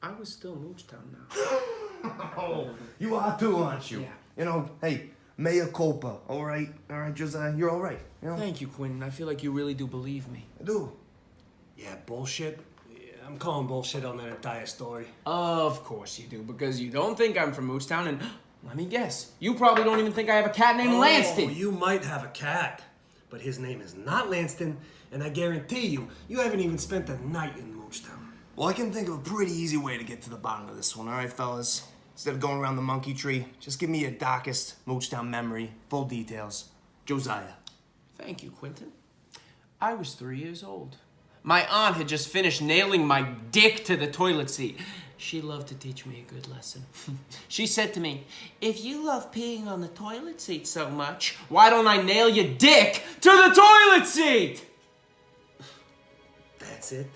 I was still Moochtown now. Oh, you are too, aren't you? Yeah. You know, hey, mea culpa, all right? All right, Josiah, you're all right, you know? Thank you, Quentin. I feel like you really do believe me. I do. Yeah, bullshit. Yeah, I'm calling bullshit on that entire story. Of course you do, because you don't think I'm from Moochtown, and let me guess, you probably don't even think I have a cat named Lanston. Oh, you might have a cat, but his name is not Lanston, and I guarantee you, you haven't even spent a night in Moochtown. Well, I can think of a pretty easy way to get to the bottom of this one, all right, fellas? Instead of going around the monkey tree, just give me your darkest Moochtown memory, full details. Josiah. Thank you, Quentin. I was 3 years old. My aunt had just finished nailing my dick to the toilet seat. She loved to teach me a good lesson. She said to me, if you love peeing on the toilet seat so much, why don't I nail your dick to the toilet seat? That's it.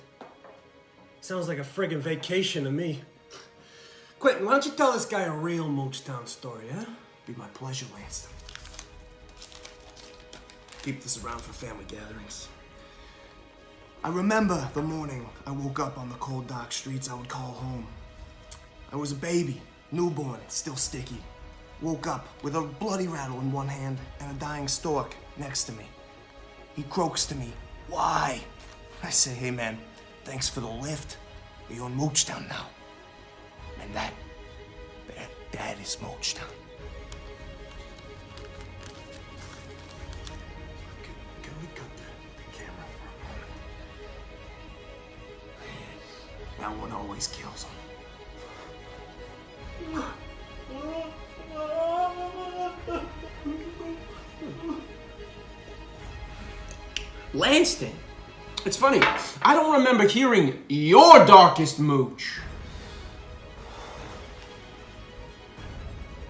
Sounds like a friggin' vacation to me. Quentin, why don't you tell this guy a real Moochtown story, huh? Be my pleasure, Lanston. Keep this around for family gatherings. I remember the morning I woke up on the cold, dark streets I would call home. I was a baby, newborn, still sticky. Woke up with a bloody rattle in one hand and a dying stork next to me. He croaks to me, why? I say, hey man, thanks for the lift. You're in Moochtown now. And that is Moochtown. Can we cut the camera for a moment? That one always kills him. Lanston. It's funny, I don't remember hearing your darkest mooch.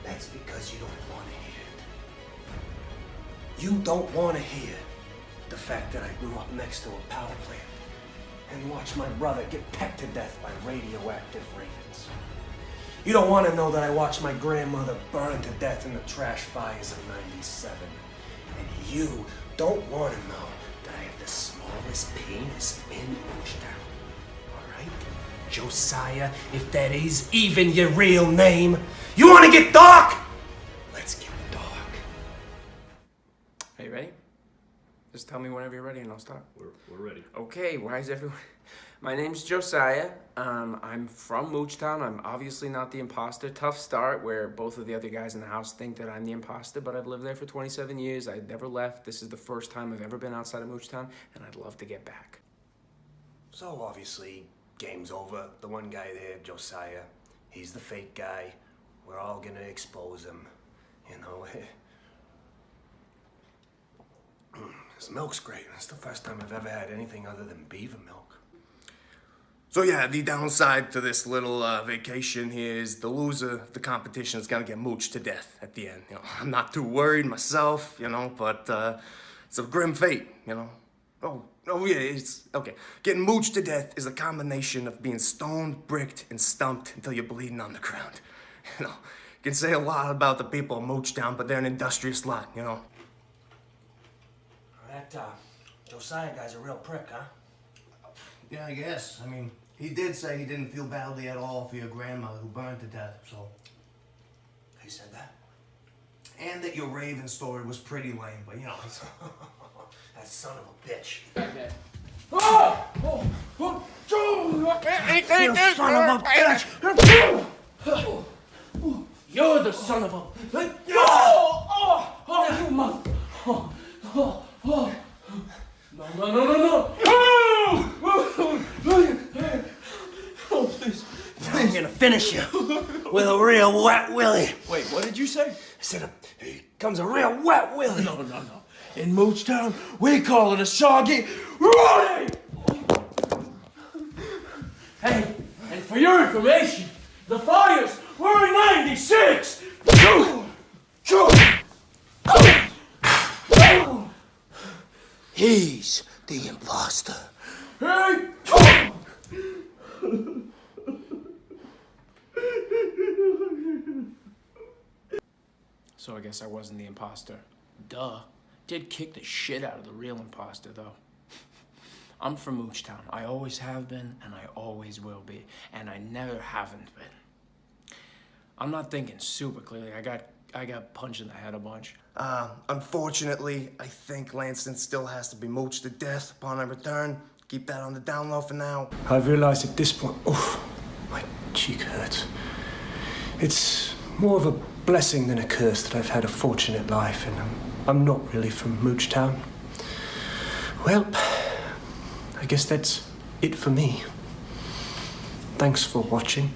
That's because you don't want to hear it. You don't want to hear the fact that I grew up next to a power plant and watched my brother get pecked to death by radioactive ravens. You don't want to know that I watched my grandmother burn to death in the trash fires of '97. And you don't want to know that I have the smallest penis in Moochtown. Alright? Josiah, if that is even your real name. You want to get dark? Let's get dark. Are you ready? Just tell me whenever you're ready and I'll start. We're ready. Okay, why is everyone... My name's Josiah. I'm from Moochtown. I'm obviously not the imposter. Tough start where both of the other guys in the house think that I'm the imposter, but I've lived there for 27 years. I never left. This is the first time I've ever been outside of Moochtown, and I'd love to get back. So obviously, game's over. The one guy there, Josiah, he's the fake guy. We're all gonna expose him. You know, this milk's great. It's the first time I've ever had anything other than beaver milk. So yeah, the downside to this little vacation here is the loser of the competition is gonna get mooched to death at the end. You know, I'm not too worried myself, you know, but it's a grim fate, you know. Oh yeah, it's okay. Getting mooched to death is a combination of being stoned, bricked, and stumped until you're bleeding on the ground. You know, you can say a lot about the people of Moochtown, but they're an industrious lot, you know. That Josiah guy's a real prick, huh? Yeah, I guess. I mean, he did say he didn't feel badly at all for your grandmother who burned to death, so. He said that? And that your Raven story was pretty lame, but you know. That son of a bitch. Okay. Oh! You son of a bitch! You're the son of a... you mother... No. Oh, please. I'm gonna finish you with a real wet willy. Wait, what did you say? I said, here comes a real wet willy. No. In Moochtown, we call it a soggy Roddy! Hey, and for your information, the fires were in '96! He's the imposter. Hey! So I guess I wasn't the imposter. Duh. Did kick the shit out of the real imposter, though. I'm from Moochtown. I always have been, and I always will be. And I never haven't been. I'm not thinking super clearly. I got punched in the head a bunch. Unfortunately, I think Lanston still has to be mooched to death upon our return. Keep that on the down low for now. I've realized at this point, oh, my cheek hurts. It's more of a blessing than a curse that I've had a fortunate life, and I'm not really from Moochtown. Well, I guess that's it for me. Thanks for watching.